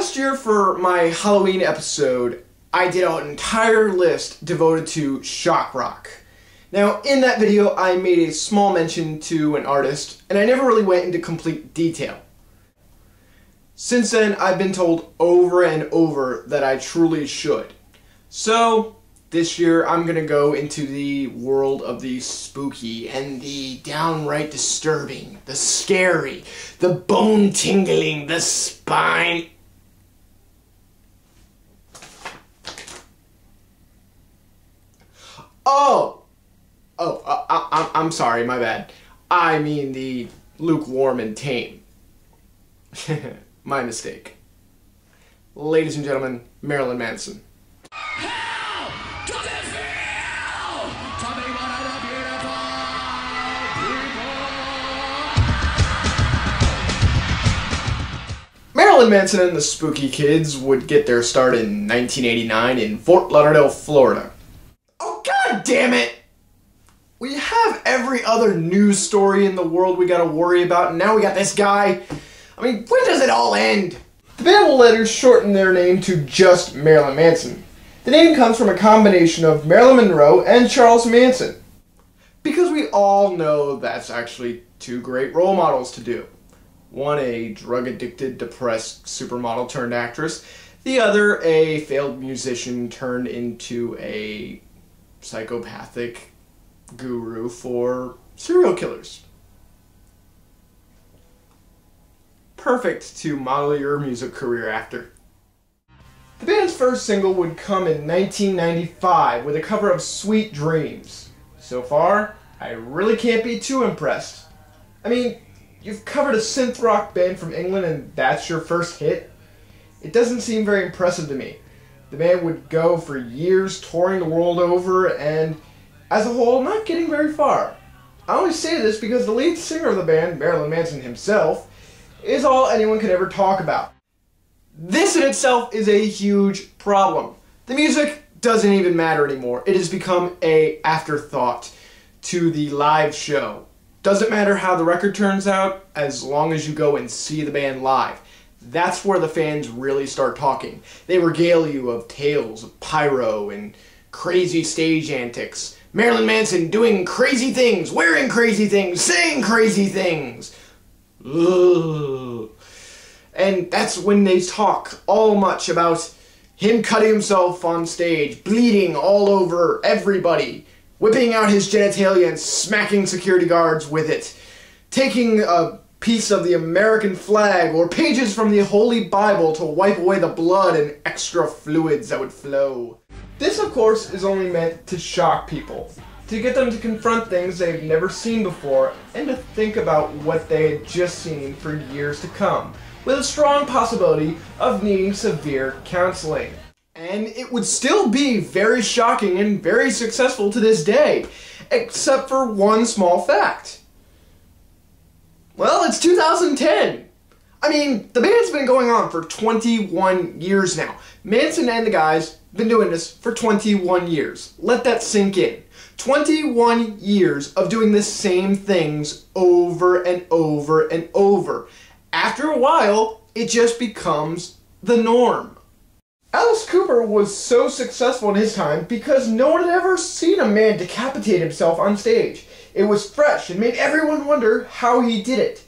Last year for my Halloween episode, I did an entire list devoted to shock rock. Now, in that video, I made a small mention to an artist, and I never really went into complete detail. Since then, I've been told over and over that I truly should. So, this year, I'm gonna go into the world of the spooky and the downright disturbing, the scary, the bone-tingling, the spine... I'm sorry, my bad. I mean the lukewarm and tame. My mistake. Ladies and gentlemen, Marilyn Manson. How does it feel to be one of the beautiful people? Marilyn Manson and the Spooky Kids would get their start in 1989 in Fort Lauderdale, Florida. Oh, god damn it! We have every other news story in the world we gotta worry about, and now we got this guy. I mean, when does it all end? The band will later shorten their name to just Marilyn Manson. The name comes from a combination of Marilyn Monroe and Charles Manson. Because we all know that's actually two great role models to do. One a drug-addicted, depressed supermodel turned actress. The other a failed musician turned into a psychopathic guru for serial killers. Perfect to model your music career after. The band's first single would come in 1995 with a cover of Sweet Dreams. So far, I really can't be too impressed. I mean, you've covered a synth rock band from England and that's your first hit? It doesn't seem very impressive to me. The band would go for years touring the world over and, as a whole, not getting very far. I only say this because the lead singer of the band, Marilyn Manson himself, is all anyone could ever talk about. This in itself is a huge problem. The music doesn't even matter anymore. It has become an afterthought to the live show. Doesn't matter how the record turns out, as long as you go and see the band live. That's where the fans really start talking. They regale you of tales of pyro and crazy stage antics. Marilyn Manson doing crazy things, wearing crazy things, saying crazy things. Ugh. And that's when they talk all much about him cutting himself on stage, bleeding all over everybody, whipping out his genitalia and smacking security guards with it, taking a piece of the American flag or pages from the Holy Bible to wipe away the blood and extra fluids that would flow. This, of course, is only meant to shock people, to get them to confront things they've never seen before and to think about what they had just seen for years to come, with a strong possibility of needing severe counseling. And it would still be very shocking and very successful to this day, except for one small fact. Well, it's 2010. I mean, the band's been going on for 21 years now. Manson and the guys been doing this for 21 years. Let that sink in. 21 years of doing the same things over and over and over. After a while, it just becomes the norm. Alice Cooper was so successful in his time because no one had ever seen a man decapitate himself on stage. It was fresh and made everyone wonder how he did it.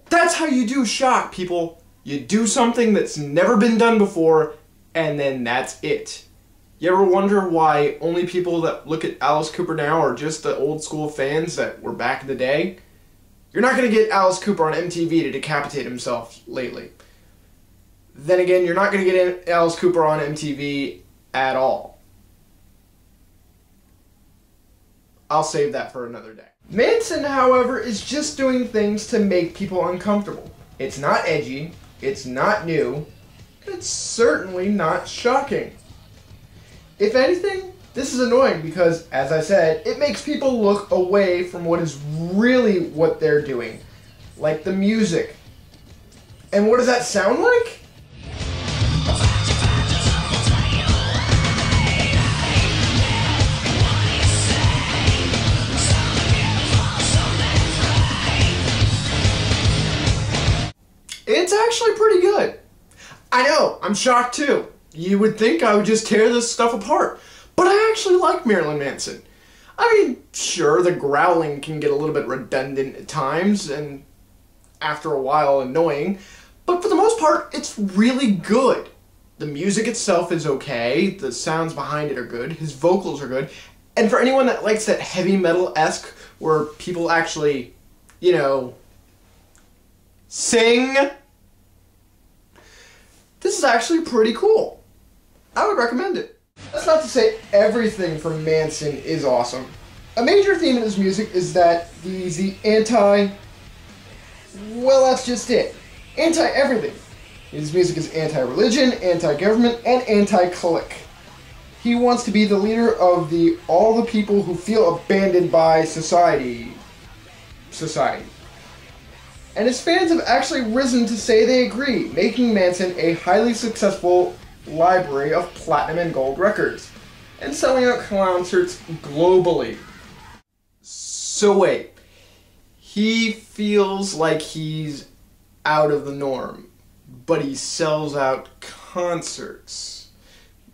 That's how you do shock, people. You do something that's never been done before, and then that's it. You ever wonder why only people that look at Alice Cooper now are just the old school fans that were back in the day? You're not going to get Alice Cooper on MTV to decapitate himself lately. Then again, you're not going to get Alice Cooper on MTV at all. I'll save that for another day. Manson, however, is just doing things to make people uncomfortable. It's not edgy, it's not new, it's certainly not shocking. If anything, this is annoying because, as I said, it makes people look away from what is really what they're doing. Like the music. And what does that sound like? It's actually pretty good. I know, I'm shocked too. You would think I would just tear this stuff apart. But I actually like Marilyn Manson. I mean, sure, the growling can get a little bit redundant at times, and after a while annoying, but for the most part, it's really good. The music itself is okay, the sounds behind it are good, his vocals are good, and for anyone that likes that heavy metal-esque, where people actually, you know, sing, this is actually pretty cool. I would recommend it. That's not to say everything from Manson is awesome. A major theme in his music is that he's the well, that's just it. Anti-everything. His music is anti-religion, anti-government, and anti-clique. He wants to be the leader of all the people who feel abandoned by society. And his fans have actually risen to say they agree, making Manson a highly successful library of platinum and gold records, and selling out concerts globally. So wait, he feels like he's out of the norm, but he sells out concerts.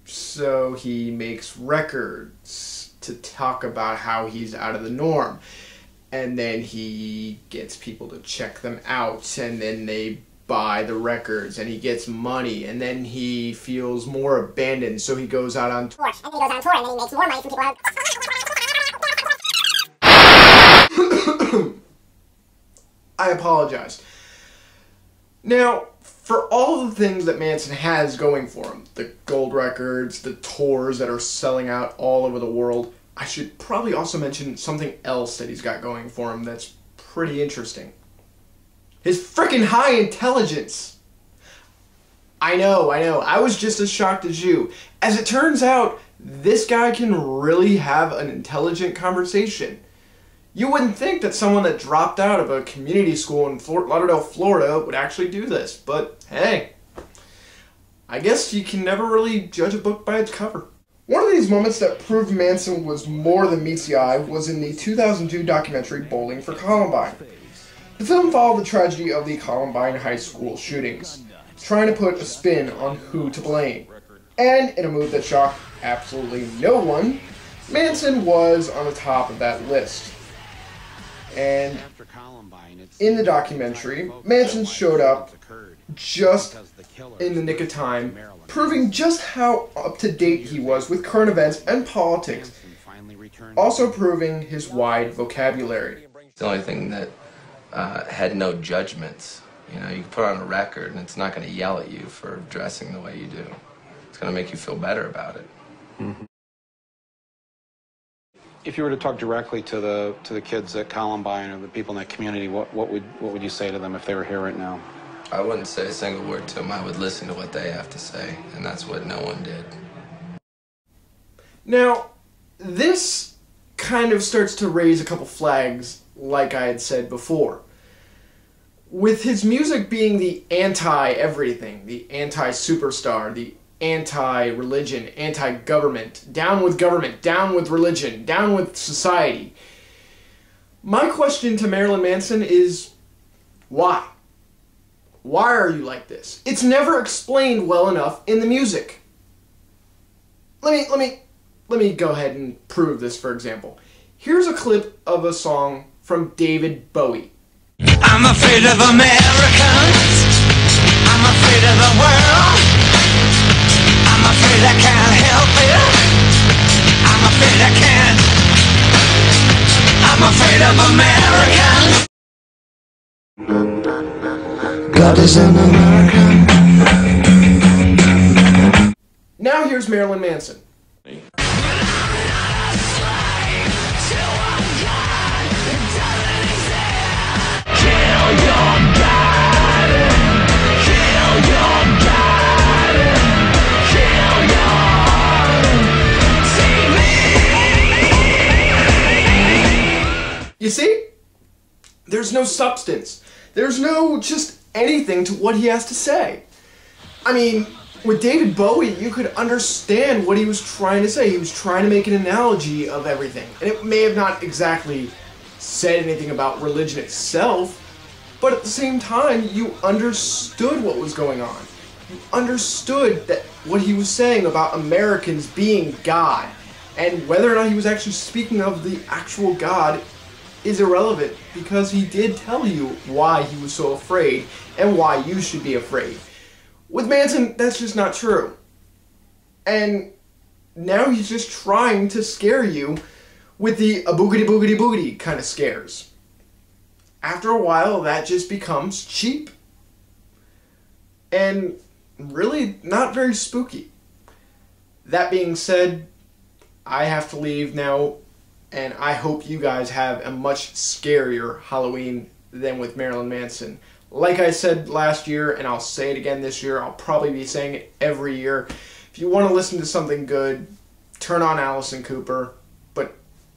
So he makes records to talk about how he's out of the norm. And then he gets people to check them out, and then they buy the records, and he gets money, and then he feels more abandoned, so he goes out on tour. And then he goes on tour, and then he makes more money from people. I apologize. Now, for all the things that Manson has going for him, the gold records, the tours that are selling out all over the world, I should probably also mention something else that he's got going for him that's pretty interesting. His frickin' high intelligence! I know, I was just as shocked as you. As it turns out, this guy can really have an intelligent conversation. You wouldn't think that someone that dropped out of a community school in Fort Lauderdale, Florida would actually do this, but hey, I guess you can never really judge a book by its cover. One of these moments that proved Manson was more than meets the eye was in the 2002 documentary Bowling for Columbine. The film followed the tragedy of the Columbine high school shootings, trying to put a spin on who to blame. And in a move that shocked absolutely no one, Manson was on the top of that list. And in the documentary, Manson showed up just in the nick of time, proving just how up-to-date he was with current events and politics, also proving his wide vocabulary. It's the only thing that had no judgments. You know, you can put on a record and it's not going to yell at you for dressing the way you do. It's going to make you feel better about it. Mm-hmm. If you were to talk directly to the kids at Columbine or the people in that community, what would you say to them if they were here right now? I wouldn't say a single word to them. I would listen to what they have to say, and that's what no one did. Now, this kind of starts to raise a couple flags, like I had said before. With his music being the anti-everything, the anti-superstar, the anti-religion, anti-government, down with religion, down with society. My question to Marilyn Manson is, why? Why are you like this? It's never explained well enough in the music. Let me go ahead and prove this, for example. Here's a clip of a song from David Bowie. I'm afraid of Americans. I'm afraid of the world. I'm afraid I can't help it. I'm afraid I can't. I'm afraid of Americans. God is an American. Now here's Marilyn Manson. You see? There's no substance. There's no just anything to what he has to say. I mean, with David Bowie, you could understand what he was trying to say. He was trying to make an analogy of everything. And it may have not exactly said anything about religion itself, but at the same time, you understood what was going on. you understood that what he was saying about Americans being God, and whether or not he was actually speaking of the actual God is irrelevant, because he did tell you why he was so afraid and why you should be afraid. With Manson, that's just not true. And now he's just trying to scare you with the a boogity boogity boogity kind of scares. After a while, that just becomes cheap. And really not very spooky. That being said, I have to leave now, and I hope you guys have a much scarier Halloween than with Marilyn Manson. Like I said last year, and I'll say it again this year, I'll probably be saying it every year. If you want to listen to something good, turn on Allison Cooper, but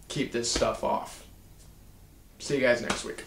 keep this stuff off. See you guys next week.